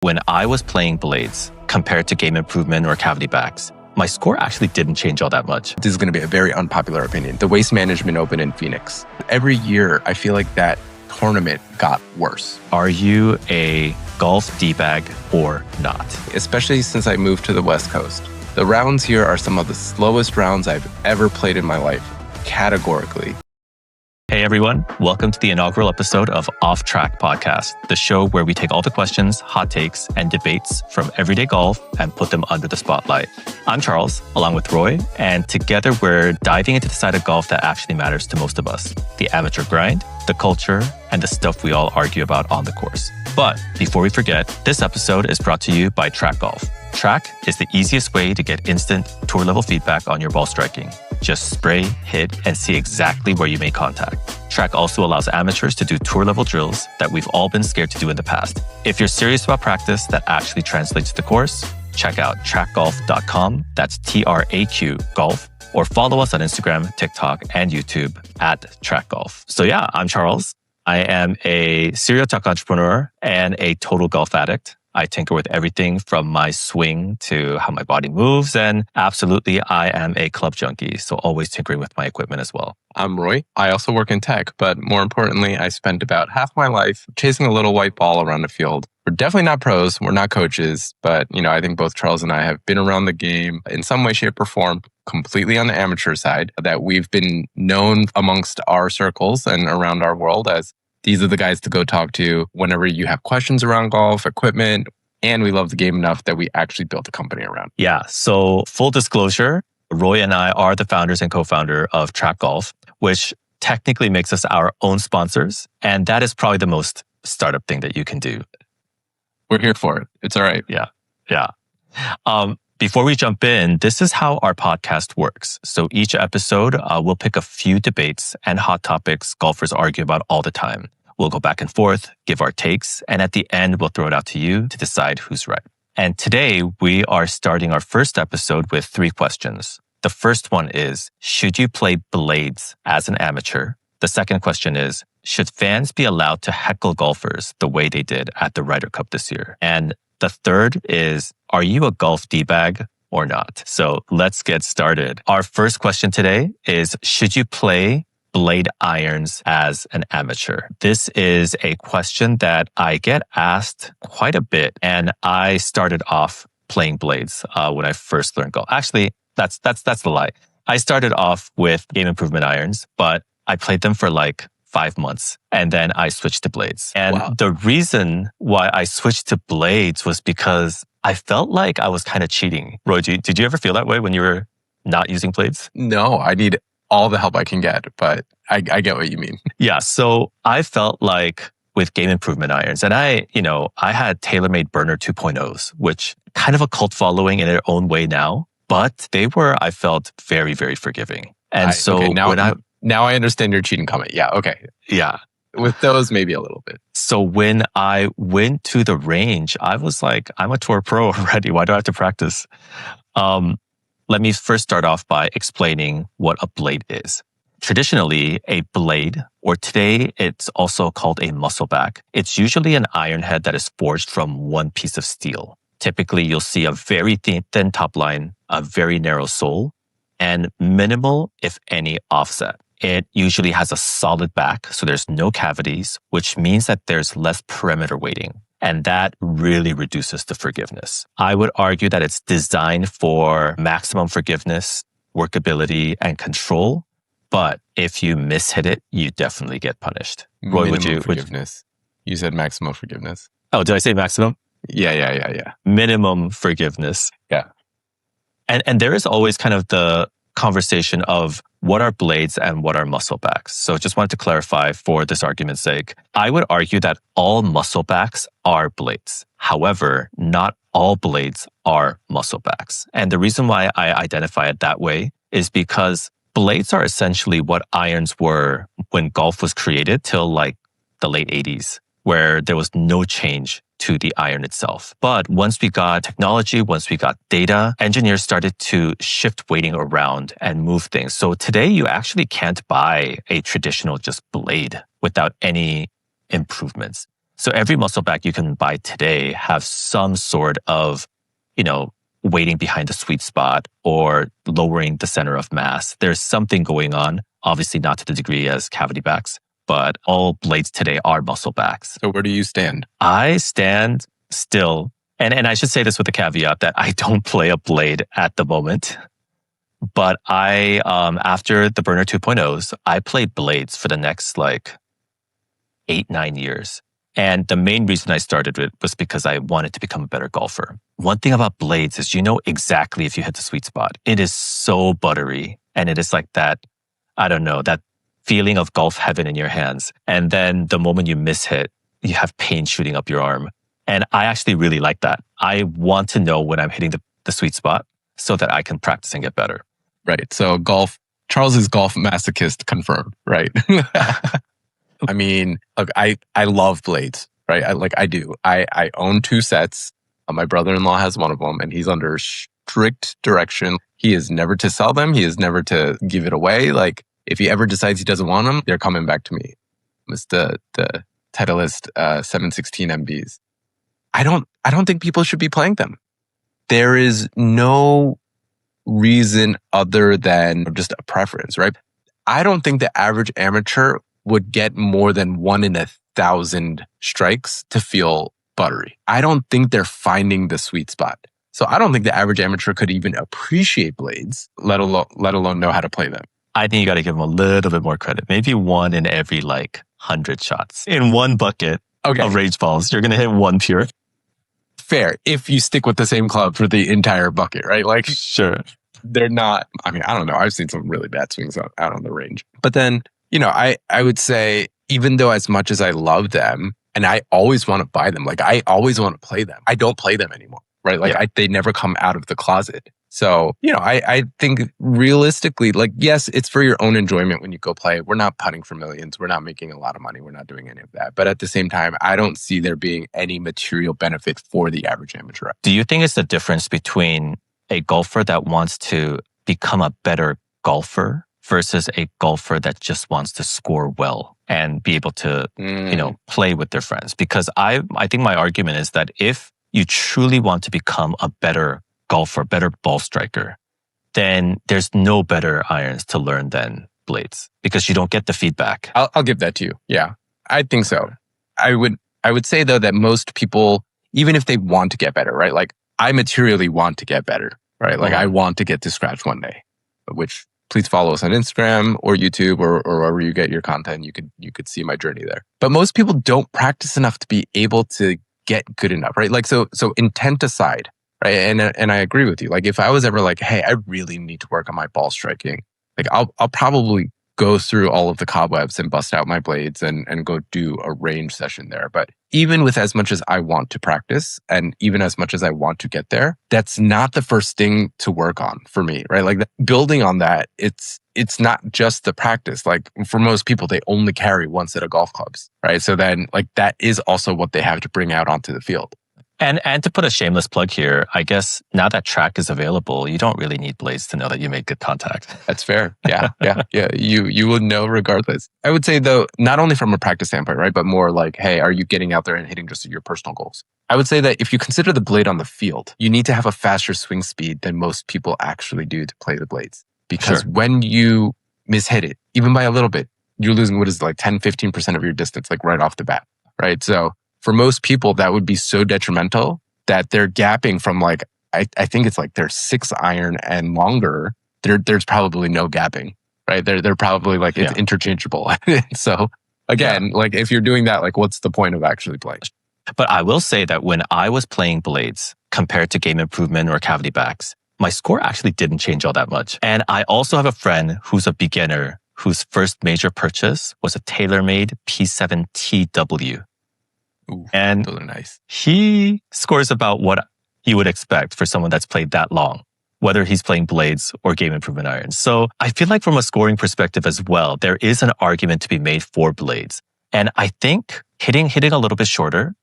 When I was playing blades compared to game improvement or cavity backs, my score actually didn't change all that much. This is going to be a very unpopular opinion. The Waste Management Open in Phoenix. Every year, I feel like that tournament got worse. Are you a golf D-bag or not? Especially since I moved to the West Coast. The rounds here are some of the slowest rounds I've ever played in my life, categorically. Hey everyone, welcome to the inaugural episode of Off TRAQ podcast, the show where we take all the questions, hot takes, and debates from everyday golf and put them under the spotlight. I'm Charles, along with Roy, and together we're diving into the side of golf that actually matters to most of us, the amateur grind, the culture, and the stuff we all argue about on the course. But before we forget, this episode is brought to you by TRAQ Golf. TRAQ is the easiest way to get instant tour level feedback on your ball striking. Just spray, hit, and see exactly where you make contact. TRAQ also allows amateurs to do tour level drills that we've all been scared to do in the past. If you're serious about practice that actually translates to the course, check out traqgolf.com. That's TRAQ Golf. Or follow us on Instagram, TikTok, and YouTube at TRAQ Golf. So yeah, I'm Charles. I am a serial tech entrepreneur and a total golf addict. I tinker with everything from my swing to how my body moves. And absolutely, I am a club junkie. So always tinkering with my equipment as well. I'm Roy. I also work in tech, but more importantly, I spent about half my life chasing a little white ball around the field. We're definitely not pros. We're not coaches. But, I think both Charles and I have been around the game in some way, shape, or form, completely on the amateur side, that we've been known amongst our circles and around our world as these are the guys to go talk to whenever you have questions around golf, equipment, and we love the game enough that we actually built a company around. Yeah. So full disclosure, Roy and I are the founders and co-founder of TRAQ Golf, which technically makes us our own sponsors. And that is probably the most startup thing that you can do. We're here for it. It's all right. Yeah. Before we jump in, this is how our podcast works. So each episode, we'll pick a few debates and hot topics golfers argue about all the time. We'll go back and forth, give our takes, and at the end, we'll throw it out to you to decide who's right. And today, we are starting our first episode with 3 questions. The first one is, should you play blades as an amateur? The second question is, should fans be allowed to heckle golfers the way they did at the Ryder Cup this year? And the third is, are you a golf D-bag or not? So let's get started. Our first question today is, should you play blade irons as an amateur? This is a question that I get asked quite a bit. And I started off playing blades when I first learned golf. Actually, that's the lie. I started off with game improvement irons, but I played them for like 5 months. And then I switched to blades. And The reason why I switched to blades was because I felt like I was kind of cheating. Roy, did you ever feel that way when you were not using blades? No, I need all the help I can get, but I get what you mean. Yeah. So I felt like with game improvement irons, and I had TaylorMade Burner 2.0s, which kind of a cult following in their own way now, but they were, I felt, very, very forgiving. And Now I understand your cheating comment. Yeah, okay. Yeah. With those, maybe a little bit. So when I went to the range, I was like, I'm a tour pro already. Why do I have to practice? Let me first start off by explaining what a blade is. Traditionally, a blade, or today it's also called a muscleback, it's usually an iron head that is forged from one piece of steel. Typically, you'll see a very thin top line, a very narrow sole, and minimal, if any, offset. It usually has a solid back, so there's no cavities, which means that there's less perimeter weighting. And that really reduces the forgiveness. I would argue that it's designed for maximum forgiveness, workability, and control. But if you mishit it, you definitely get punished. Roy, forgiveness. You said maximum forgiveness. Oh, did I say maximum? Yeah. Minimum forgiveness. Yeah. And there is always kind of the conversation of what are blades and what are musclebacks. So just wanted to clarify for this argument's sake. I would argue that all musclebacks are blades. However, not all blades are musclebacks. And the reason why I identify it that way is because blades are essentially what irons were when golf was created till like the late 80s, where there was no change to the iron itself. But once we got technology, once we got data, engineers started to shift weighting around and move things. So today you actually can't buy a traditional just blade without any improvements. So every muscle back you can buy today have some sort of, weighting behind the sweet spot or lowering the center of mass. There's something going on, obviously not to the degree as cavity backs, but all blades today are muscle backs. So where do you stand? I stand still, and I should say this with the caveat that I don't play a blade at the moment. But I, after the Burner 2.0s, I played blades for the next 8-9 years. And the main reason I started it was because I wanted to become a better golfer. One thing about blades is you know exactly if you hit the sweet spot. It is so buttery. And it is like that, I don't know, that feeling of golf heaven in your hands. And then the moment you miss hit, you have pain shooting up your arm. And I actually really like that. I want to know when I'm hitting the sweet spot so that I can practice and get better. Right. So Charles is golf masochist confirmed, right? I mean, look, I love blades, right? I do. I own 2 sets. My brother-in-law has one of them, and he's under strict direction. He is never to sell them. He is never to give it away. If he ever decides he doesn't want them, they're coming back to me. It's the Titleist 716 MBs. I don't think people should be playing them. There is no reason other than just a preference, right? I don't think the average amateur would get more than 1 in 1,000 strikes to feel buttery. I don't think they're finding the sweet spot. So I don't think the average amateur could even appreciate blades, let alone know how to play them. I think you got to give them a little bit more credit. Maybe 1 in every 100 shots. In 1 bucket of rage balls, you're going to hit 1 pure. Fair. If you stick with the same club for the entire bucket, right? Sure. They're not, I don't know. I've seen some really bad swings out on the range. But then, I would say, even though as much as I love them, and I always want to buy them, I always want to play them, I don't play them anymore, right? They never come out of the closet. So, I think realistically, yes, it's for your own enjoyment when you go play. We're not putting for millions. We're not making a lot of money. We're not doing any of that. But at the same time, I don't see there being any material benefit for the average amateur. Do you think it's the difference between a golfer that wants to become a better golfer versus a golfer that just wants to score well and be able to, play with their friends? Because I think my argument is that if you truly want to become a better golfer, better ball striker, then there's no better irons to learn than blades because you don't get the feedback. I'll give that to you. Yeah, I think so. I would say though that most people, even if they want to get better, right? I materially want to get better, right? I want to get to scratch one day, which please follow us on Instagram or YouTube or wherever you get your content. You could see my journey there. But most people don't practice enough to be able to get good enough, right? So intent aside, right? And I agree with you. If I was ever hey, I really need to work on my ball striking, I'll probably go through all of the cobwebs and bust out my blades and go do a range session there. But even with as much as I want to practice and even as much as I want to get there, that's not the first thing to work on for me, right? Building on that, it's not just the practice. For most people, they only carry 1 set of golf clubs, right? So then that is also what they have to bring out onto the field. And to put a shameless plug here, I guess now that TRAQ is available, you don't really need blades to know that you made good contact. That's fair. Yeah. You would know regardless. I would say though, not only from a practice standpoint, right? But more hey, are you getting out there and hitting just your personal goals? I would say that if you consider the blade on the field, you need to have a faster swing speed than most people actually do to play the blades. Because when you mishit it, even by a little bit, you're losing what is 10, 15% of your distance, right off the bat, right? So for most people, that would be so detrimental that they're gapping from I think it's their 6 iron and longer. There's probably no gapping, right? They're probably it's interchangeable. So again, if you're doing that, what's the point of actually playing? But I will say that when I was playing blades compared to Game Improvement or cavity backs, my score actually didn't change all that much. And I also have a friend who's a beginner whose first major purchase was a TaylorMade P7TW. Ooh, and those are nice. He scores about what you would expect for someone that's played that long, whether he's playing blades or Game Improvement irons. So I feel from a scoring perspective as well, there is an argument to be made for blades. And I think hitting a little bit shorter,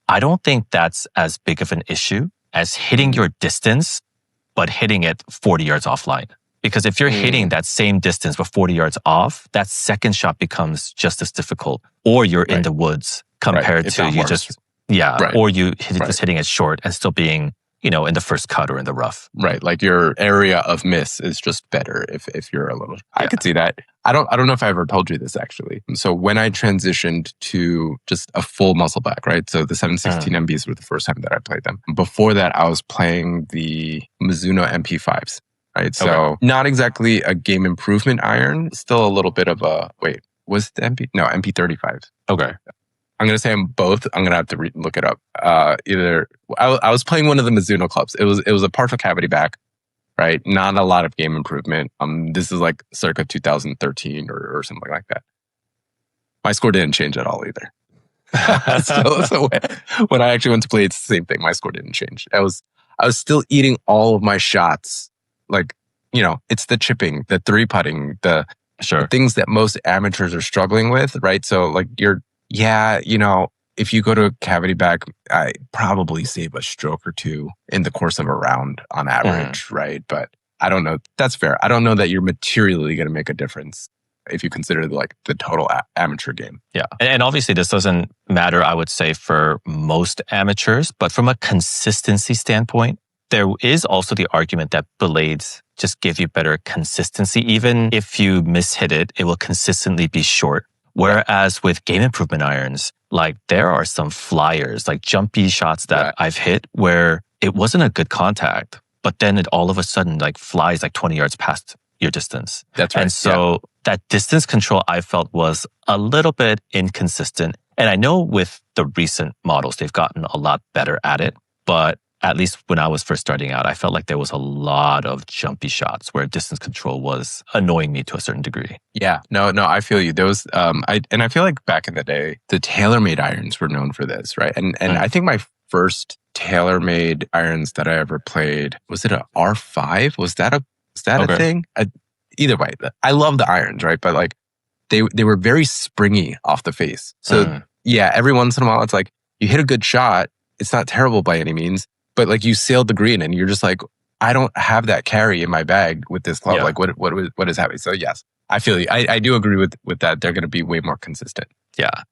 I don't think that's as big of an issue as hitting your distance, but hitting it 40 yards offline. Because if you're hitting that same distance but 40 yards off, that second shot becomes just as difficult. Or you're in the woods compared If to that you works. just, yeah, Right. or you just hitting it short and still being, in the first cut or in the rough. Right. Like your area of miss is just better if you're a little. I could see that. I don't know if I ever told you this actually. So when I transitioned to just a full muscle back, right? So the 716 MBs were the first time that I played them. Before that, I was playing the Mizuno MP5s, right? So not exactly a game improvement iron, still a little bit of a, was the MP35s. Okay. I'm going to say them both. I'm going to have to look it up. Either I was playing one of the Mizuno clubs. It was a partial cavity back, right? Not a lot of game improvement. This is like circa 2013 or something like that. My score didn't change at all either. so when I actually went to play, it's the same thing. My score didn't change. I was still eating all of my shots. Like, it's the chipping, the three putting, the things that most amateurs are struggling with, right? So like if you go to a cavity back, I probably save a stroke or two in the course of a round on average, right? But I don't know. That's fair. I don't know that you're materially going to make a difference if you consider the total amateur game. Yeah. And obviously this doesn't matter, I would say, for most amateurs, but from a consistency standpoint, there is also the argument that blades just give you better consistency. Even if you mishit it, it will consistently be short. Whereas with game improvement irons, like there are some flyers, like jumpy shots that I've hit where it wasn't a good contact, but then it all of a sudden like flies like 20 yards past your distance. That's right. And so that distance control I felt was a little bit inconsistent. And I know with the recent models, they've gotten a lot better at it. But at least when I was first starting out, I felt like there was a lot of jumpy shots where distance control was annoying me to a certain degree. Yeah, no, I feel you. There was, I feel like back in the day, the TaylorMade irons were known for this, right? And I think my first TaylorMade irons that I ever played, was it a R5? Was that a thing? Either way, I love the irons, right? But like they were very springy off the face. So every once in a while, it's like you hit a good shot. It's not terrible by any means. But like you sailed the green and you're just like, I don't have that carry in my bag with this club. Like what is happening? So yes, I feel you. I do agree with that. They're going to be way more consistent. Yeah.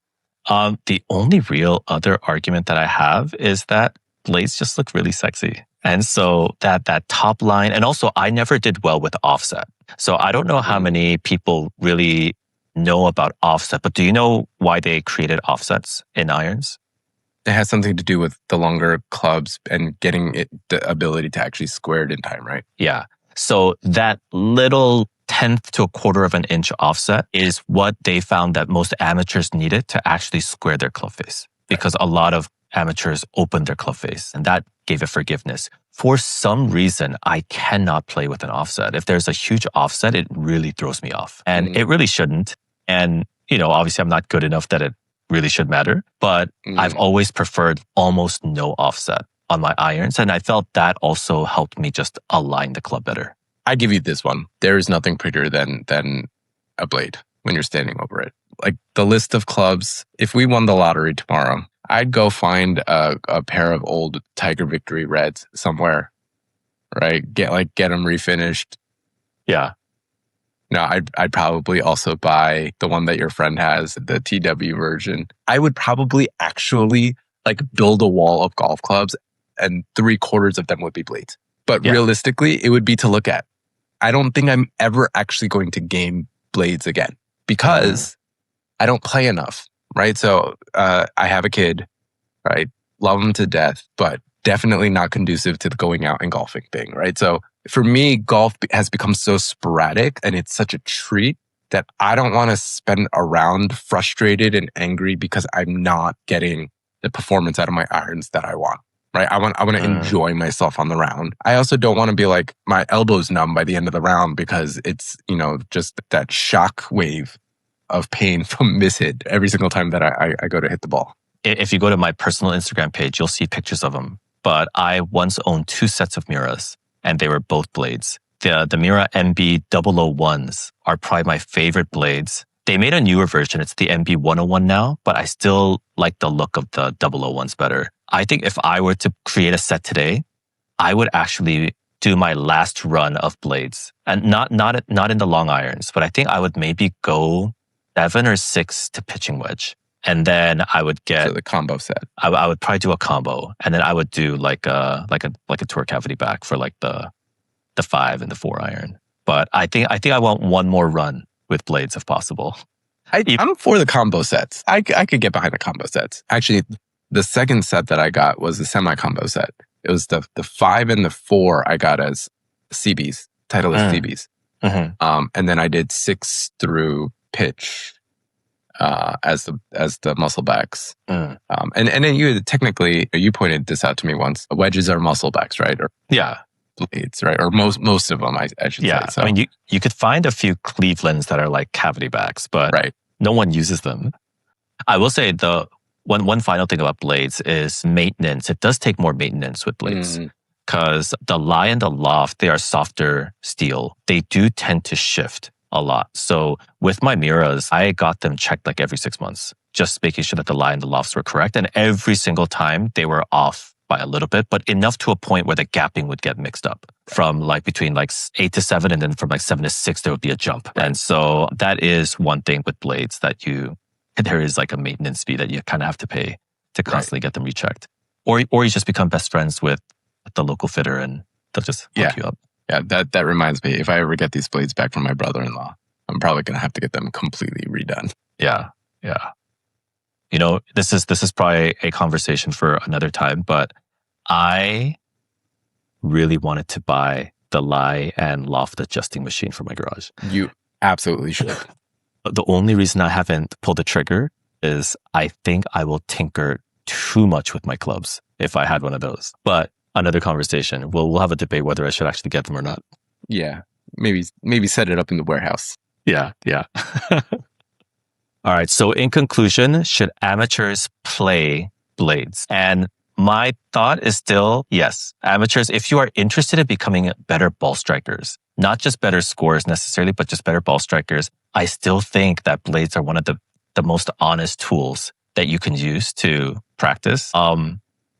The only real other argument that I have is that blades just look really sexy. And so that top line, and also I never did well with offset. So I don't know how many people really know about offset, but do you know why they created offsets in irons? It has something to do with the longer clubs and getting the ability to actually square it in time, right? Yeah. So that little 1/10 to 1/4 of an inch offset is what they found that most amateurs needed to actually square their club face, because a lot of amateurs open their club face and that gave it forgiveness. For some reason, I cannot play with an offset. If there's a huge offset, it really throws me off, and it really shouldn't. And, obviously I'm not good enough that it really should matter, but I've always preferred almost no offset on my irons. And I felt that also helped me just align the club better. I give you this one. There is nothing prettier than a blade when you're standing over it. Like the list of clubs, if we won the lottery tomorrow, I'd go find a pair of old Tiger Victory Reds somewhere, right? Get them refinished. Yeah. No, I'd probably also buy the one that your friend has, the TW version. I would probably actually build a wall of golf clubs and 3/4 of them would be blades. But realistically, it would be to look at. I don't think I'm ever actually going to game blades again because I don't play enough, right? So I have a kid, right? Love him to death, but definitely not conducive to the going out and golfing thing, right? So for me, golf has become so sporadic and it's such a treat that I don't want to spend a round frustrated and angry because I'm not getting the performance out of my irons that I want, right? I want to enjoy myself on the round. I also don't want to be like my elbows numb by the end of the round because it's, just that shock wave of pain from mishit every single time that I go to hit the ball. If you go to my personal Instagram page, you'll see pictures of them. But I once owned 2 sets of Miras, and they were both blades. The Mira MB 001s are probably my favorite blades. They made a newer version. It's the MB 101 now, but I still like the look of the 001s better. I think if I were to create a set today, I would actually do my last run of blades, and not in the long irons, but I think I would maybe go 7 or 6 to pitching wedge. And then I would get So the combo set. I would probably do a combo, and then I would do like a tour cavity back for like the 5 and the 4 iron. But I think I want one more run with blades if possible. I'm for the combo sets. I could get behind the combo sets. Actually, the second set that I got was the semi-combo set. It was the 5 and the 4 I got as CBs, Titleist CBs. Mm-hmm. And then I did 6 through pitch as the muscle backs. And then you pointed this out to me once. Wedges are muscle backs, right? Or blades, right? Or most of them, I should say. So. I mean, you could find a few Clevelands that are like cavity backs, but no one uses them. I will say the one final thing about blades is maintenance. It does take more maintenance with blades because the lie and the loft, they are softer steel. They do tend to shift a lot. So with my Miras, I got them checked like every 6 months, just making sure that the lie and the lofts were correct. And every single time they were off by a little bit, but enough to a point where the gapping would get mixed up from like between like 8 to 7, and then from like 7 to 6, there would be a jump. And so that is one thing with blades that there is like a maintenance fee that you kind of have to pay to constantly get them rechecked. Or you just become best friends with the local fitter and they'll just hook you up. Yeah, that reminds me. If I ever get these blades back from my brother-in-law, I'm probably going to have to get them completely redone. Yeah. You know, this is probably a conversation for another time, but I really wanted to buy the lie and loft adjusting machine for my garage. You absolutely should. The only reason I haven't pulled the trigger is I think I will tinker too much with my clubs if I had one of those. But another conversation. We'll have a debate whether I should actually get them or not. Yeah. Maybe set it up in the warehouse. Yeah. All right. So in conclusion, should amateurs play blades? And my thought is still, yes, amateurs, if you are interested in becoming better ball strikers, not just better scorers necessarily, but just better ball strikers, I still think that blades are one of the most honest tools that you can use to practice.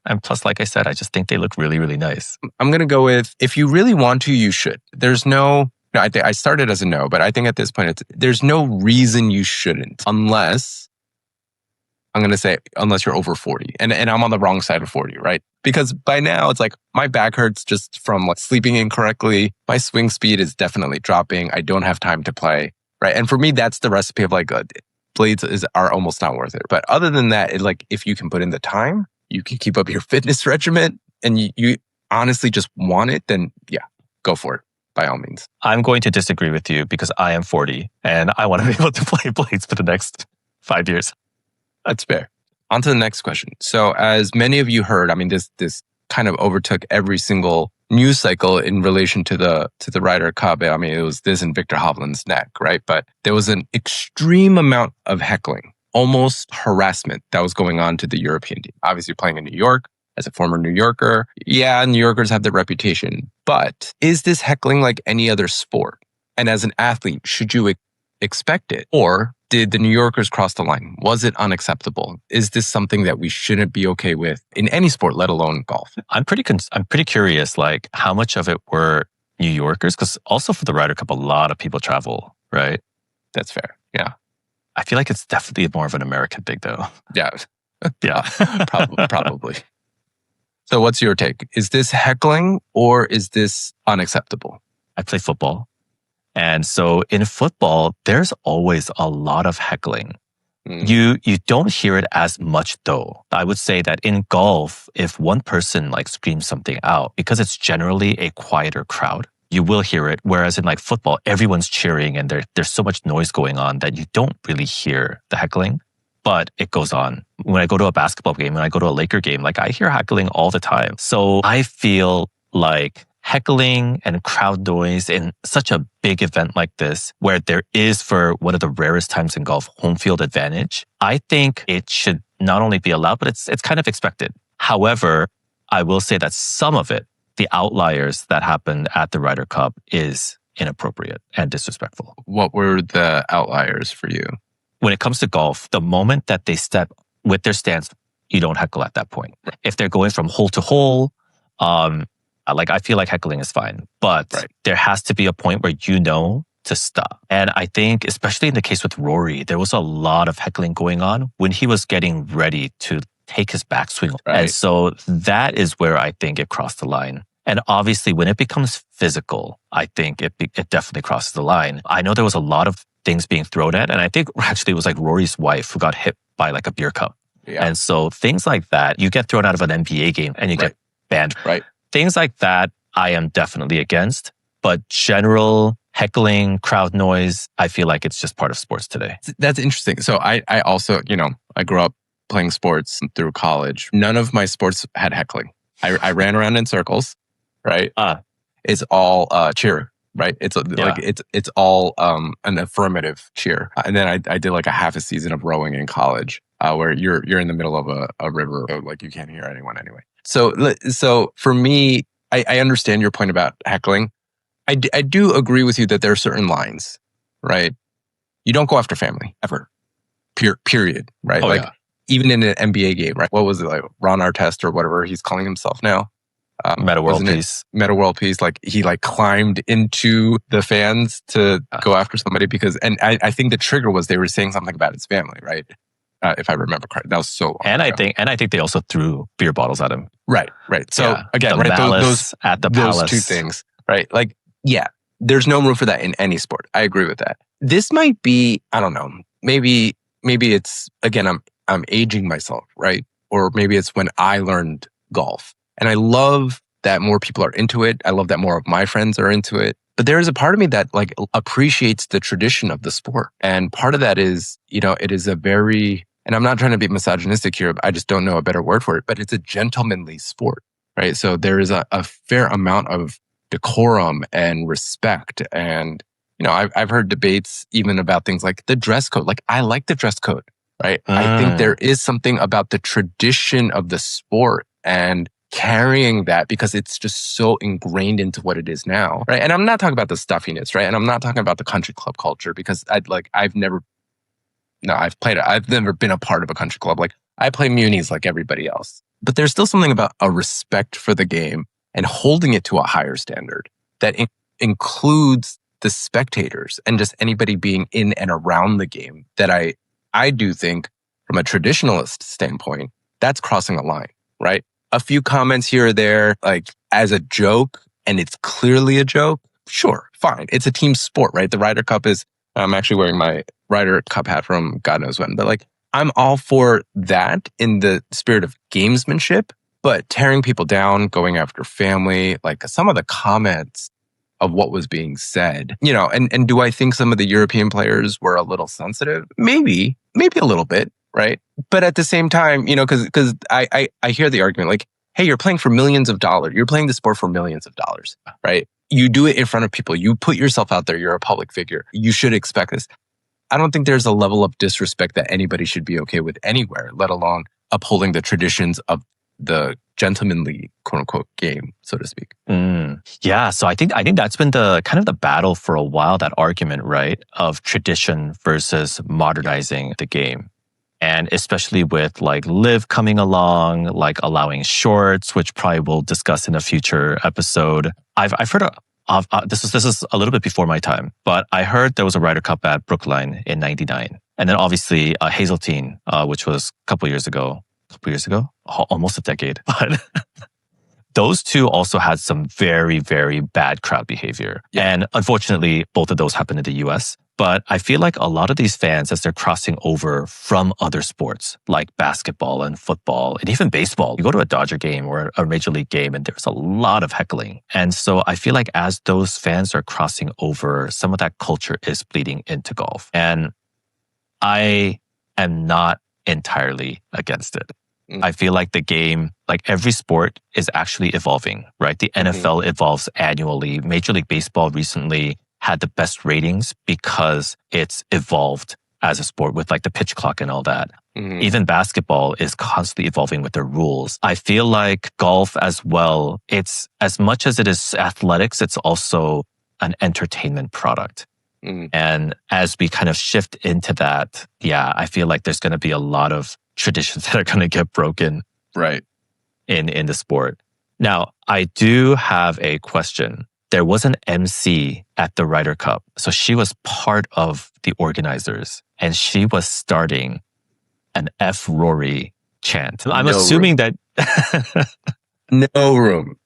And plus, like I said, I just think they look really, really nice. I'm going to go with, if you really want to, you should. There's I started as a no, but I think at this point, there's no reason you shouldn't, unless you're over 40. And I'm on the wrong side of 40, right? Because by now, it's like my back hurts just from like sleeping incorrectly. My swing speed is definitely dropping. I don't have time to play, right? And for me, that's the recipe of like blades are almost not worth it. But other than that, if you can put in the time, you can keep up your fitness regimen, and you honestly just want it, then yeah, go for it. By all means. I'm going to disagree with you because I am 40 and I want to be able to play blades for the next 5 years. That's fair. On to the next question. So as many of you heard, I mean, this kind of overtook every single news cycle in relation to the Ryder Cup. I mean, it was this and Victor Hovland's neck, right? But there was an extreme amount of heckling, almost harassment that was going on to the European team. Obviously playing in New York. As a former New Yorker, yeah, New Yorkers have their reputation. But is this heckling like any other sport? And as an athlete, should you expect it? Or did the New Yorkers cross the line? Was it unacceptable? Is this something that we shouldn't be okay with in any sport, let alone golf? I'm pretty curious, like how much of it were New Yorkers? Because also for the Ryder Cup, a lot of people travel, right? That's fair. Yeah. I feel like it's definitely more of an American thing, though. Yeah. Yeah. Probably. So what's your take? Is this heckling or is this unacceptable? I play football. And so in football, there's always a lot of heckling. You don't hear it as much though. I would say that in golf, if one person like screams something out, because it's generally a quieter crowd, you will hear it. Whereas in like football, everyone's cheering and there's so much noise going on that you don't really hear the heckling. But it goes on. When I go to a basketball game, when I go to a Laker game, like I hear heckling all the time. So I feel like heckling and crowd noise in such a big event like this, where there is, for one of the rarest times in golf, home field advantage, I think it should not only be allowed, but it's kind of expected. However, I will say that some of it, the outliers that happened at the Ryder Cup, is inappropriate and disrespectful. What were the outliers for you? When it comes to golf, the moment that they step with their stance, you don't heckle at that point. If they're going from hole to hole, I feel like heckling is fine. But there has to be a point where you know to stop. And I think, especially in the case with Rory, there was a lot of heckling going on when he was getting ready to take his backswing. Right. And so that is where I think it crossed the line. And obviously, when it becomes physical, I think it definitely crosses the line. I know there was a lot of things being thrown at, and I think actually it was like Rory's wife who got hit by like a beer cup. Yeah. And so things like that, you get thrown out of an NBA game and you get banned. Right. Things like that, I am definitely against. But general heckling, crowd noise, I feel like it's just part of sports today. That's interesting. So I also, I grew up playing sports through college. None of my sports had heckling. I ran around in circles, right? It's all cheer, right? It's it's all an affirmative cheer. And then I did like a half a season of rowing in college, where you're in the middle of a river, so like you can't hear anyone anyway. So for me, I understand your point about heckling. I do agree with you that there are certain lines, right? You don't go after family ever, period, right? Even in an NBA game, right? What was it, like Ron Artest or whatever he's calling himself now? Meta World Peace. Meta World Peace. Like he climbed into the fans to go after somebody and I think the trigger was they were saying something about his family, right? If I remember correctly, that was so long ago. I think they also threw beer bottles at him. Right. So again, the right? Those at the palace. Those two things, right? Like, yeah, there's no room for that in any sport. I agree with that. This might be, I don't know, maybe it's, again, I'm aging myself, right? Or maybe it's when I learned golf. And I love that more people are into it. I love that more of my friends are into it. But there is a part of me that like appreciates the tradition of the sport. And part of that is, it is a very, and I'm not trying to be misogynistic here, I just don't know a better word for it, but it's a gentlemanly sport, right? So there is a fair amount of decorum and respect. And, I've heard debates even about things like the dress code. Like, I like the dress code, right? I think there is something about the tradition of the sport and carrying that because it's just so ingrained into what it is now, right? And I'm not talking about the stuffiness, right? And I'm not talking about the country club culture because I've never been a part of a country club. Like, I play munis like everybody else. But there's still something about a respect for the game and holding it to a higher standard that includes the spectators and just anybody being in and around the game that I do think from a traditionalist standpoint, that's crossing a line, right? A few comments here or there, like as a joke, and it's clearly a joke. Sure, fine. It's a team sport, right? The Ryder Cup I'm actually wearing my Ryder Cup hat from God knows when, but like, I'm all for that in the spirit of gamesmanship, but tearing people down, going after family, like some of the comments of what was being said, and do I think some of the European players were a little sensitive? Maybe a little bit, right? But at the same time, because I hear the argument like, hey, you're playing for millions of dollars. You're playing the sport for millions of dollars, right? You do it in front of people. You put yourself out there. You're a public figure. You should expect this. I don't think there's a level of disrespect that anybody should be okay with anywhere, let alone upholding the traditions of the gentlemanly, quote unquote, game, so to speak. Yeah. So I think that's been the kind of the battle for a while, that argument, right? Of tradition versus modernizing the game. And especially with like Live coming along, like allowing shorts, which probably we'll discuss in a future episode. I've heard of this is a little bit before my time, but I heard there was a Ryder Cup at Brookline in '99. And then obviously Hazeltine, which was a couple years ago, almost a decade. But those two also had some very, very bad crowd behavior. Yeah. And unfortunately, both of those happened in the US. But I feel like a lot of these fans, as they're crossing over from other sports like basketball and football and even baseball, you go to a Dodger game or a Major League game and there's a lot of heckling. And so I feel like as those fans are crossing over, some of that culture is bleeding into golf. And I am not entirely against it. I feel like the game, like every sport, is actually evolving, right? The NFL evolves annually. Major League Baseball recently had the best ratings because it's evolved as a sport with like the pitch clock and all that. Even basketball is constantly evolving with their rules. I feel like golf as well, it's as much as it is athletics, it's also an entertainment product. And as we kind of shift into that, yeah, I feel like there's going to be a lot of traditions that are going to get broken, right, in the sport. Now, I do have a question there was an MC at the Ryder Cup. So she was part of the organizers and she was starting an F Rory chant. I'm assuming that. No room.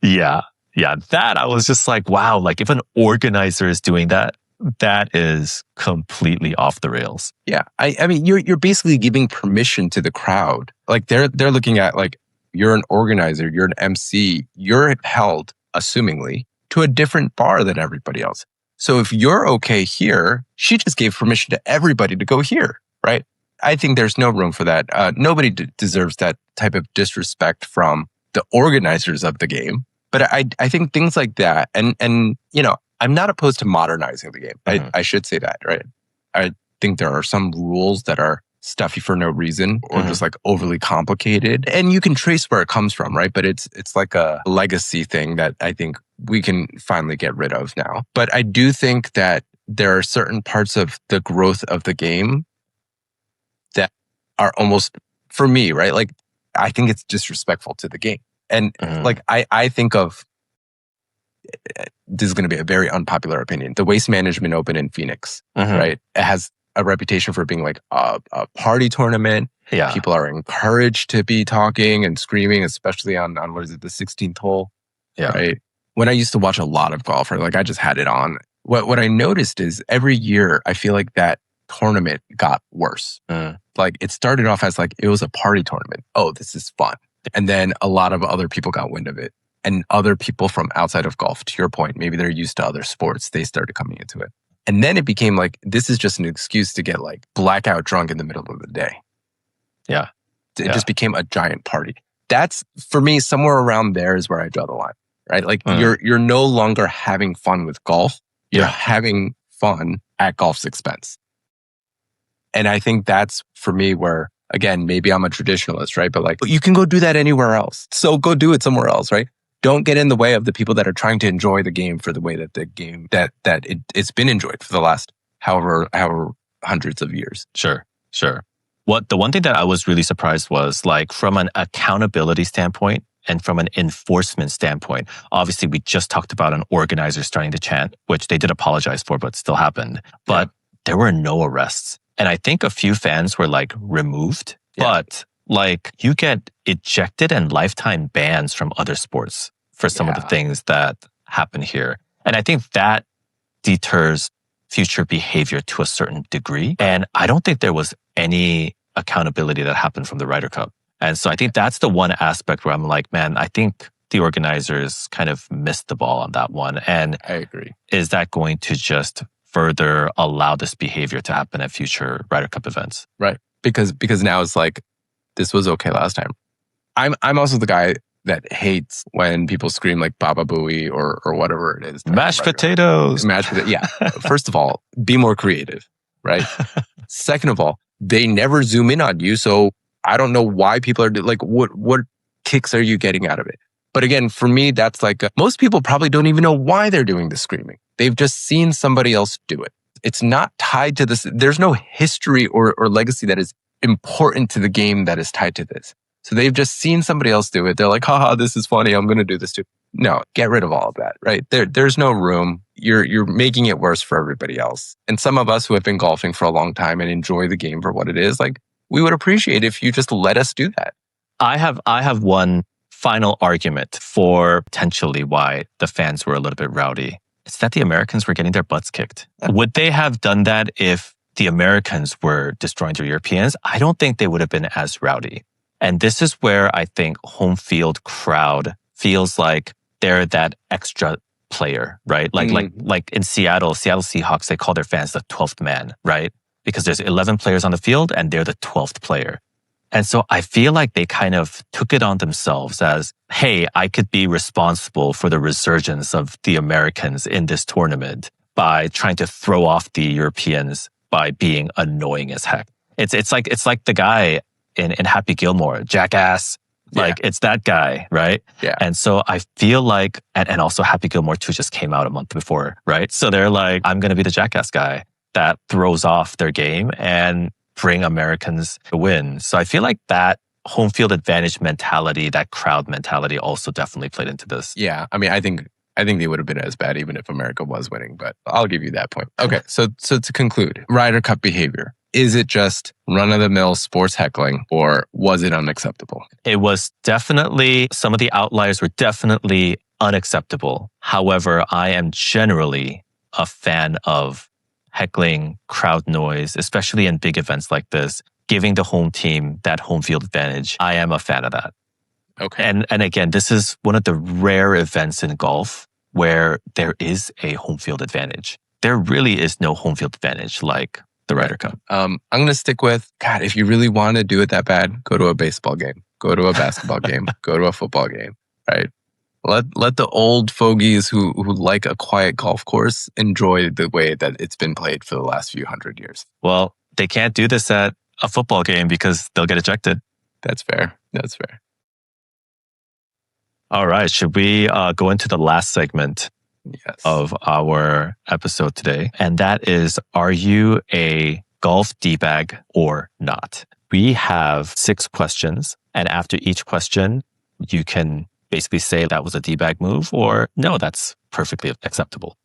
Yeah. That I was just like, wow, like if an organizer is doing that, that is completely off the rails. Yeah. I mean, you're basically giving permission to the crowd. Like they're looking at like, you're an organizer, you're an MC, you're held, assumingly, to a different bar than everybody else. So if you're okay here, she just gave permission to everybody to go here, right? I think there's no room for that. Nobody deserves that type of disrespect from the organizers of the game. But I think things like that, and I'm not opposed to modernizing the game. Mm-hmm. I should say that, right? I think there are some rules that are stuffy for no reason or just like overly complicated. And you can trace where it comes from, right? But it's like a legacy thing that I think we can finally get rid of now. But I do think that there are certain parts of the growth of the game that are almost, for me, right? Like, I think it's disrespectful to the game. And like, I think of, this is going to be a very unpopular opinion, the Waste Management Open in Phoenix, right? It has a reputation for being like a party tournament. Yeah. People are encouraged to be talking and screaming, especially on what is it, the 16th hole? Yeah. Right. When I used to watch a lot of golf, or like I just had it on, what I noticed is every year I feel like that tournament got worse. Like it started off as like, it was a party tournament. Oh, this is fun. And then a lot of other people got wind of it. And other people from outside of golf, to your point, maybe they're used to other sports, they started coming into it. And then it became like, this is just an excuse to get like blackout drunk in the middle of the day. Yeah. It just became a giant party. That's, for me, somewhere around there is where I draw the line, right? Like you're no longer having fun with golf. You're having fun at golf's expense. And I think that's, for me, where, again, maybe I'm a traditionalist, right? But like, you can go do that anywhere else. So go do it somewhere else, right? Don't get in the way of the people that are trying to enjoy the game for the way that the game, that it's been enjoyed for the last however hundreds of years. Sure. The one thing that I was really surprised was like from an accountability standpoint and from an enforcement standpoint, obviously we just talked about an organizer starting to chant, which they did apologize for, but still happened. But there were no arrests. And I think a few fans were like removed, but like you get ejected and lifetime bans from other sports for some of the things that happen here. And I think that deters future behavior to a certain degree. And I don't think there was any accountability that happened from the Ryder Cup. And so I think that's the one aspect where I'm like, man, I think the organizers kind of missed the ball on that one. And I agree. Is that going to just further allow this behavior to happen at future Ryder Cup events? Right. Because now it's like, this was okay last time. I'm also the guy that hates when people scream like Baba Booey or whatever it is. Mashed potatoes. Yeah. First of all, be more creative, right? Second of all, they never zoom in on you. So I don't know why people are like, what kicks are you getting out of it? But again, for me, that's like, most people probably don't even know why they're doing the screaming. They've just seen somebody else do it. It's not tied to this. There's no history or legacy that is important to the game that is tied to this. So they've just seen somebody else do it. They're like, haha, this is funny. I'm going to do this too. No, get rid of all of that, right? There's no room. You're making it worse for everybody else. And some of us who have been golfing for a long time and enjoy the game for what it is, like, we would appreciate if you just let us do that. I have one final argument for potentially why the fans were a little bit rowdy. It's that the Americans were getting their butts kicked. Would they have done that if the Americans were destroying the Europeans? I don't think they would have been as rowdy. And this is where I think home field crowd feels like they're that extra player, right? Like in Seattle Seahawks, they call their fans the 12th man, right? Because there's 11 players on the field and they're the 12th player. And so I feel like they kind of took it on themselves as, hey, I could be responsible for the resurgence of the Americans in this tournament by trying to throw off the Europeans by being annoying as heck. It's like the guy in Happy Gilmore, Jackass. Like it's that guy, right? Yeah. And so I feel like, and also Happy Gilmore 2 just came out a month before, right? So they're like, I'm going to be the Jackass guy that throws off their game and bring Americans to win. So I feel like that home field advantage mentality, that crowd mentality also definitely played into this. Yeah. I mean, I think I think they would have been as bad even if America was winning, but I'll give you that point. Okay, so to conclude, Ryder Cup behavior. Is it just run-of-the-mill sports heckling, or was it unacceptable? It was definitely, some of the outliers were definitely unacceptable. However, I am generally a fan of heckling, crowd noise, especially in big events like this, giving the home team that home field advantage. I am a fan of that. Okay. And again, this is one of the rare events in golf where there is a home field advantage. There really is no home field advantage like the Ryder Cup. I'm going to stick with, God, if you really want to do it that bad, go to a baseball game, go to a basketball game, go to a football game, right? Let the old fogies who like a quiet golf course enjoy the way that it's been played for the last few hundred years. Well, they can't do this at a football game because they'll get ejected. That's fair. That's fair. All right. Should we go into the last segment of our episode today? And that is, are you a golf D-bag or not? We have 6 questions. And after each question, you can basically say that was a D-bag move or no, that's perfectly acceptable.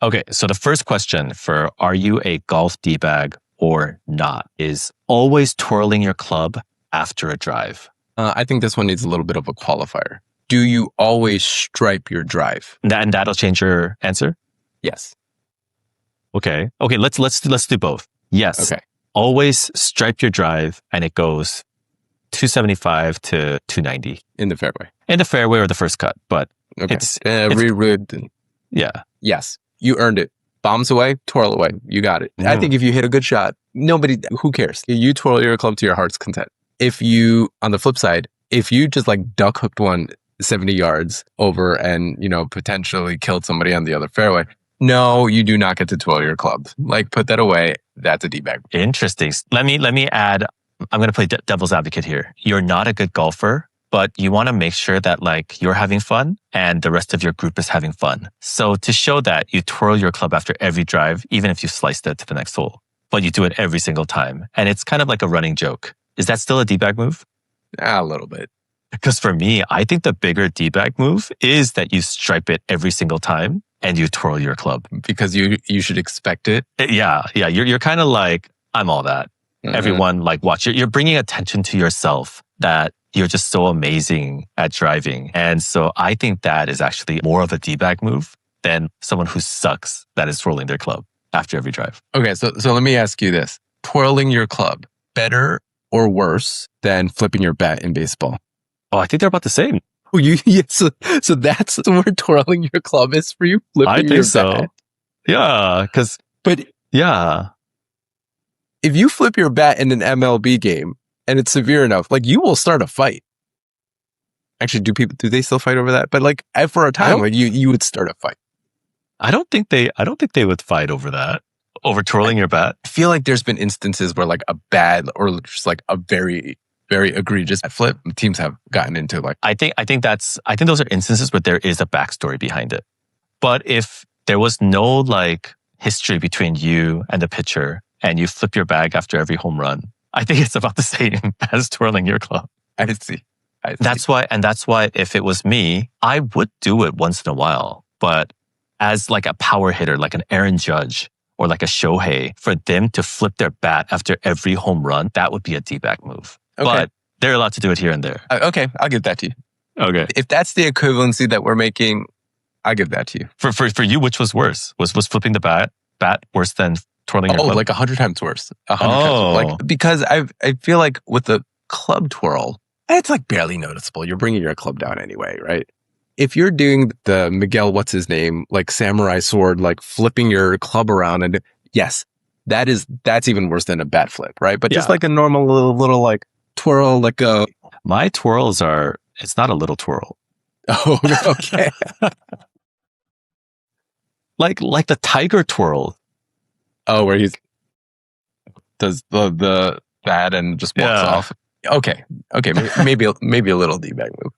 Okay. So the first question for are you a golf D-bag or not is always twirling your club after a drive. I think this one needs a little bit of a qualifier. Do you always stripe your drive? And that'll change your answer? Yes. Okay. Let's do both. Yes. Okay. Always stripe your drive and it goes 275 to 290. In the fairway. In the fairway or the first cut, but okay. it's yeah. Yes. You earned it. Bombs away, twirl away. You got it. I think if you hit a good shot, who cares? You twirl your club to your heart's content. If you, on the flip side, if you just like duck hooked one 70 yards over and, potentially killed somebody on the other fairway, no, you do not get to twirl your club. Like, put that away. That's a D-bag. Interesting. Let me add, I'm going to play devil's advocate here. You're not a good golfer, but you want to make sure that like you're having fun and the rest of your group is having fun. So to show that, you twirl your club after every drive, even if you sliced it to the next hole, but you do it every single time. And it's kind of like a running joke. Is that still a D-bag move? A little bit. Because for me, I think the bigger D-bag move is that you stripe it every single time and you twirl your club. Because you should expect it. Yeah. You're kind of like, I'm all that. Mm-hmm. Everyone like watch it. You're bringing attention to yourself that you're just so amazing at driving. And so I think that is actually more of a D-bag move than someone who sucks that is twirling their club after every drive. Okay, so let me ask you this. Twirling your club, better or worse than flipping your bat in baseball? Oh, I think they're about the same. Oh, so that's where twirling your club is for you? Flipping I think your so. Bat? Yeah, if you flip your bat in an MLB game and it's severe enough, like you will start a fight. Actually, do they still fight over that? But like for a time, like you would start a fight. I don't think they would fight over that. Over twirling your bat. I feel like there's been instances where like a bad or just like a very, very egregious flip teams have gotten into like. I think those are instances where there is a backstory behind it. But if there was no like history between you and the pitcher and you flip your bag after every home run, I think it's about the same as twirling your club. I see. That's why if it was me, I would do it once in a while. But as like a power hitter, like an Aaron Judge or like a Shohei, for them to flip their bat after every home run, that would be a D-bag move. Okay. But they're allowed to do it here and there. Okay, I'll give that to you. Okay. If that's the equivalency that we're making, I'll give that to you. For you, which was worse? Was flipping the bat worse than twirling your club? Oh, like 100 times worse. 100 times. Like, because I feel like with the club twirl, it's like barely noticeable. You're bringing your club down anyway, right? If you're doing the Miguel, what's his name, like samurai sword, like flipping your club around, and yes, that's even worse than a bat flip, right? But just like a normal little like twirl, like a. My twirls it's not a little twirl. Oh, okay. like the tiger twirl. Oh, where he does the bat and just walks off. Okay. Maybe a little D-bag move.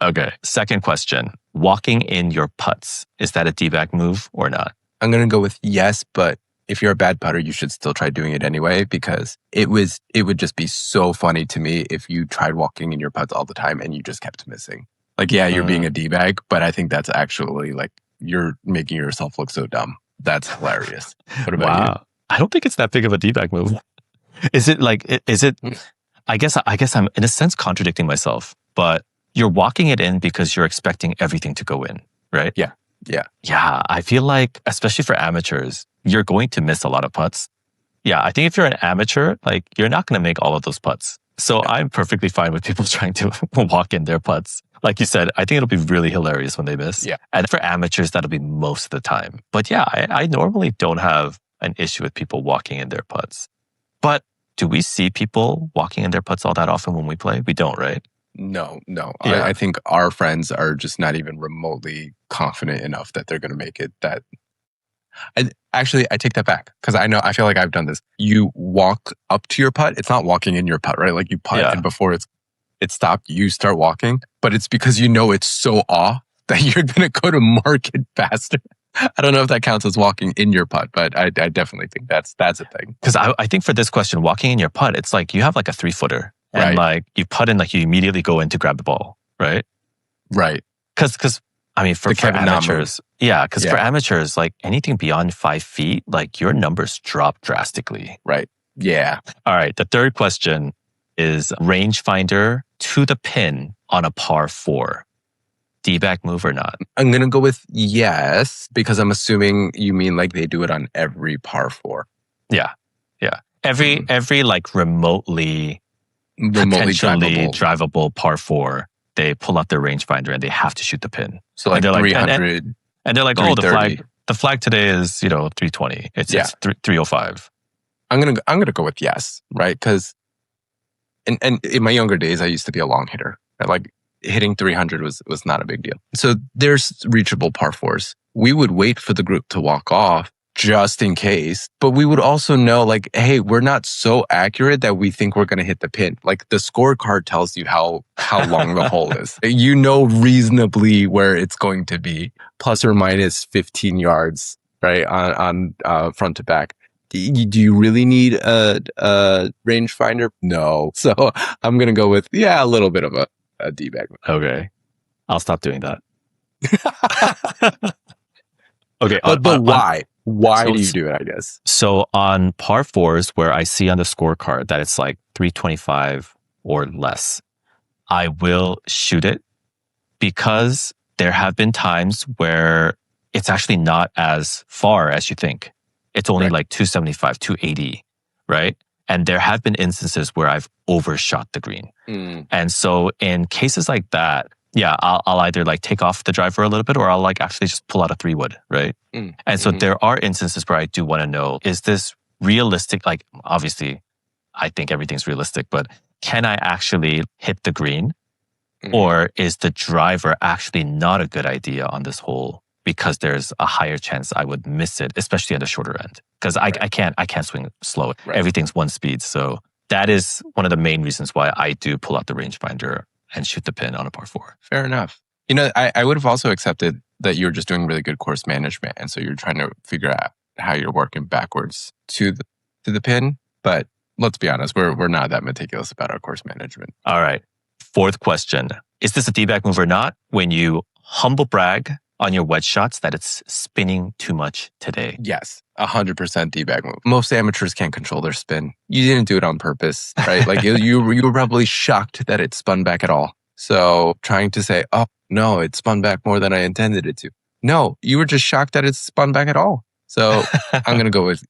Okay. Second question. Walking in your putts. Is that a D-bag move or not? I'm going to go with yes, but if you're a bad putter, you should still try doing it anyway, because it would just be so funny to me if you tried walking in your putts all the time and you just kept missing. Like, yeah, you're being a D-bag, but I think that's actually like you're making yourself look so dumb. That's hilarious. What about you? I don't think it's that big of a D-bag move. Is it like, is it, I guess I'm in a sense contradicting myself, but you're walking it in because you're expecting everything to go in, right? Yeah. Yeah, I feel like, especially for amateurs, you're going to miss a lot of putts. Yeah, I think if you're an amateur, like you're not going to make all of those putts. So I'm perfectly fine with people trying to walk in their putts. Like you said, I think it'll be really hilarious when they miss. Yeah. And for amateurs, that'll be most of the time. But yeah, I normally don't have an issue with people walking in their putts. But do we see people walking in their putts all that often when we play? We don't, right? No. Yeah. I think our friends are just not even remotely confident enough that they're going to make it. I take that back because I feel like I've done this. You walk up to your putt. It's not walking in your putt, right? Like you putt and before it's stopped, you start walking, but it's because you know it's so off that you're going to go to mark it faster. I don't know if that counts as walking in your putt, but I definitely think that's a thing. Because I think for this question, walking in your putt, it's like you have like a 3-footer. And like you putt in, like you immediately go in to grab the ball, right? Right. Because I mean, for amateurs, for amateurs, like anything beyond 5 feet, like your numbers drop drastically. Right. Yeah. All right. The third question is rangefinder to the pin on a par 4. D-bag move or not? I'm going to go with yes, because I'm assuming you mean like they do it on every par 4. Yeah. Every like potentially drivable par 4, they pull out their rangefinder and they have to shoot the pin. So like 300. And they're like, oh, the flag today is 320. It's 305. I'm gonna go with yes, right? Because and in my younger days, I used to be a long hitter. Right? Like hitting 300 was not a big deal. So there's reachable par 4s. We would wait for the group to walk off just in case, but we would also know like, hey, we're not so accurate that we think we're going to hit the pin. Like the scorecard tells you how long the hole is. You know reasonably where it's going to be, plus or minus 15 yards, right, on front to back. Do you really need a rangefinder? No. So I'm going to go with, a little bit of a D-bag. Okay. I'll stop doing that. Okay. But why? Why do you do it, I guess? So on par 4s, where I see on the scorecard that it's like 325 or less, I will shoot it because there have been times where it's actually not as far as you think. It's only like 275, 280, right? And there have been instances where I've overshot the green. And so in cases like that, I'll either like take off the driver a little bit or I'll like actually just pull out a 3-wood, right? And so there are instances where I do want to know, is this realistic? Like obviously, I think everything's realistic, but can I actually hit the green? Or is the driver actually not a good idea on this hole because there's a higher chance I would miss it, especially at the shorter end? Because I can't swing slow. Right. Everything's one speed. So that is one of the main reasons why I do pull out the rangefinder and shoot the pin on a par 4. Fair enough. I would have also accepted that you're just doing really good course management. And so you're trying to figure out how you're working backwards to the pin. But let's be honest, we're not that meticulous about our course management. All right. Fourth question. Is this a D-bag move or not when you humble brag on your wedge shots that it's spinning too much today? Yes, 100% D-bag move. Most amateurs can't control their spin. You didn't do it on purpose, right? Like you were probably shocked that it spun back at all. So trying to say, oh, no, it spun back more than I intended it to. No, you were just shocked that it spun back at all. So I'm going to go with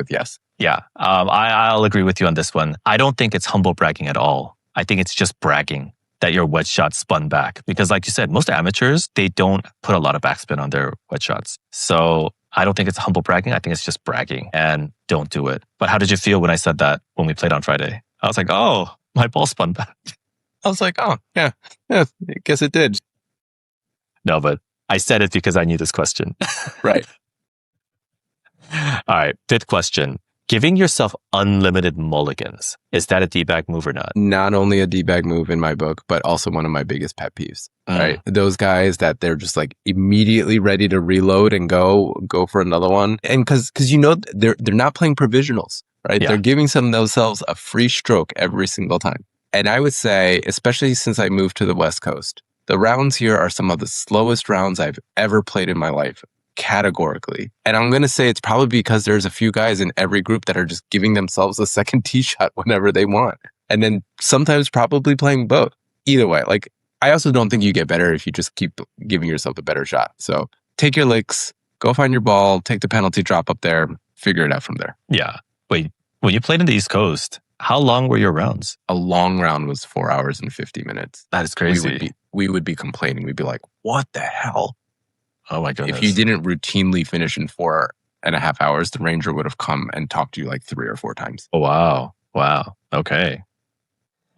yes. Yeah, I'll agree with you on this one. I don't think it's humble bragging at all. I think it's just bragging that your wedge shot spun back. Because like you said, most amateurs, they don't put a lot of backspin on their wedge shots. So I don't think it's humble bragging. I think it's just bragging and don't do it. But how did you feel when I said that when we played on Friday? I was like, oh, my ball spun back. I was like, oh, yeah, I guess it did. No, but I said it because I knew this question. Right. All right. Fifth question. Giving yourself unlimited mulligans. Is that a D-bag move or not? Not only a D-bag move in my book, but also one of my biggest pet peeves, right? Those guys that they're just like immediately ready to reload and go for another one. And cause they're not playing provisionals, right? Yeah. They're giving themselves a free stroke every single time. And I would say, especially since I moved to the West Coast, The rounds here are some of the slowest rounds I've ever played in my life, categorically. And I'm going to say it's probably because there's a few guys in every group that are just giving themselves a second tee shot whenever they want. And then sometimes probably playing both. Either way, like, I also don't think you get better if you just keep giving yourself a better shot. So take your licks, go find your ball, take the penalty drop up there, figure it out from there. Yeah. Wait, when you played in the East Coast, how long were your rounds? A long round was 4 hours and 50 minutes. That is crazy. We would be complaining. We'd be like, what the hell? Oh my goodness. If you didn't routinely finish in 4.5 hours, the ranger would have come and talked to you like 3 or 4 times. Oh, wow. Wow. Okay.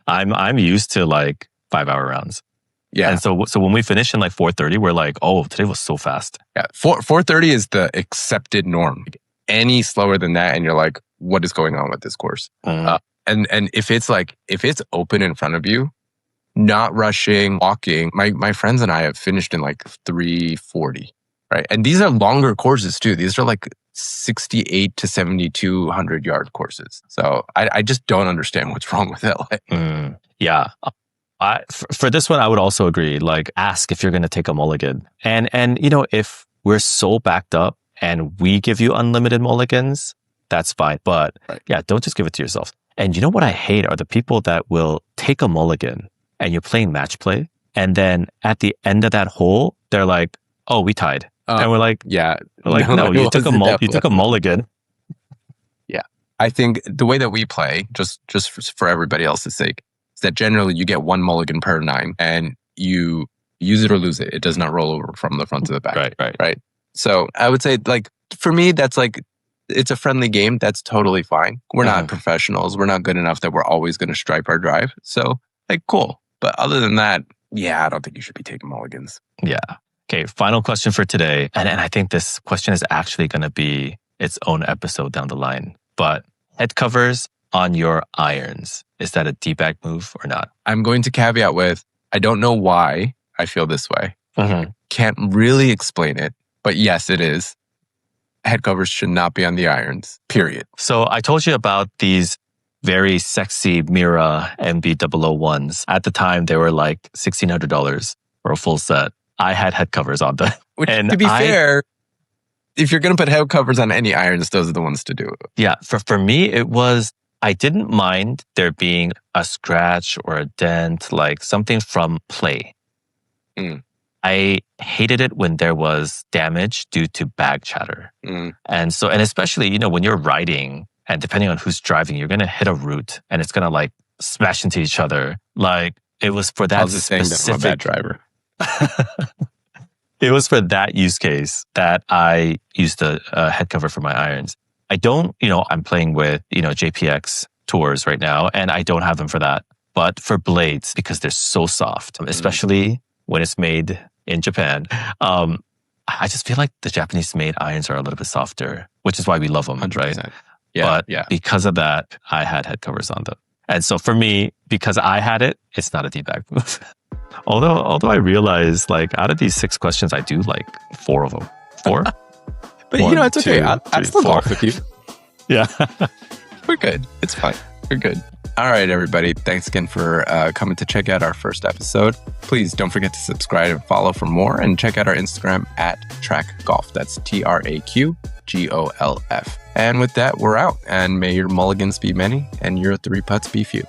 I'm used to like 5-hour rounds. Yeah. And so when we finish in like 4:30, we're like, oh, today was so fast. Yeah. 4:30 is the accepted norm. Any slower than that, and you're like, what is going on with this course? And if it's open in front of you, not rushing, walking. My friends and I have finished in like 3:40, right? And these are longer courses too. These are like 68 to 7,200 yard courses. So I just don't understand what's wrong with LA. Yeah. For this one, I would also agree. Like, ask if you're going to take a mulligan. And you know, if we're so backed up and we give you unlimited mulligans, that's fine. But yeah, don't just give it to yourself. And you know what I hate are the people that will take a mulligan and you're playing match play. And then at the end of that hole, they're like, oh, we tied. And we're like, yeah, no, you took a mulligan. Yeah. I think the way that we play, just for everybody else's sake, is that generally you get 1 mulligan per 9 and you use it or lose it. It does not roll over from the front to the back. Right. So I would say, like, for me, that's like, it's a friendly game. That's totally fine. We're not professionals. We're not good enough that we're always going to stripe our drive. So, like, cool. But other than that, yeah, I don't think you should be taking mulligans. Yeah. Okay, final question for today. And I think this question is actually going to be its own episode down the line. But head covers on your irons, is that a D-bag move or not? I'm going to caveat with, I don't know why I feel this way. Can't really explain it. But yes, it is. Head covers should not be on the irons, period. So I told you about these very sexy Mira MB001s. At the time, they were like $1,600 for a full set. I had head covers on them. Which, to be fair, if you're going to put head covers on any irons, those are the ones to do. Yeah, for me, it was, I didn't mind there being a scratch or a dent, like something from play. I hated it when there was damage due to bag chatter. And especially, you know, when you're riding and depending on who's driving, you're going to hit a root and it's going to like smash into each other. Like, it was for that specific... I'm a bad driver. It was for that use case that I used a head cover for my irons. I don't, you know, I'm playing with, you know, JPX tours right now, and I don't have them for that. But for blades, because they're so soft, especially when it's made in Japan, I just feel like the Japanese-made irons are a little bit softer, which is why we love them, 100%. Right? Yeah, but because of that, I had head covers on them. And so for me, because I had it, it's not a D-bag move. Although I realize, like, out of these 6 questions, I do like 4 of them. 4? But 1, you know, it's okay. I still walk with you. Yeah. We're good. It's fine. We're good. All right, everybody. Thanks again for coming to check out our first episode. Please don't forget to subscribe and follow for more, and check out our Instagram at TRAQ Golf. That's TRAQ GOLF. And with that, we're out. And may your mulligans be many and your 3 putts be few.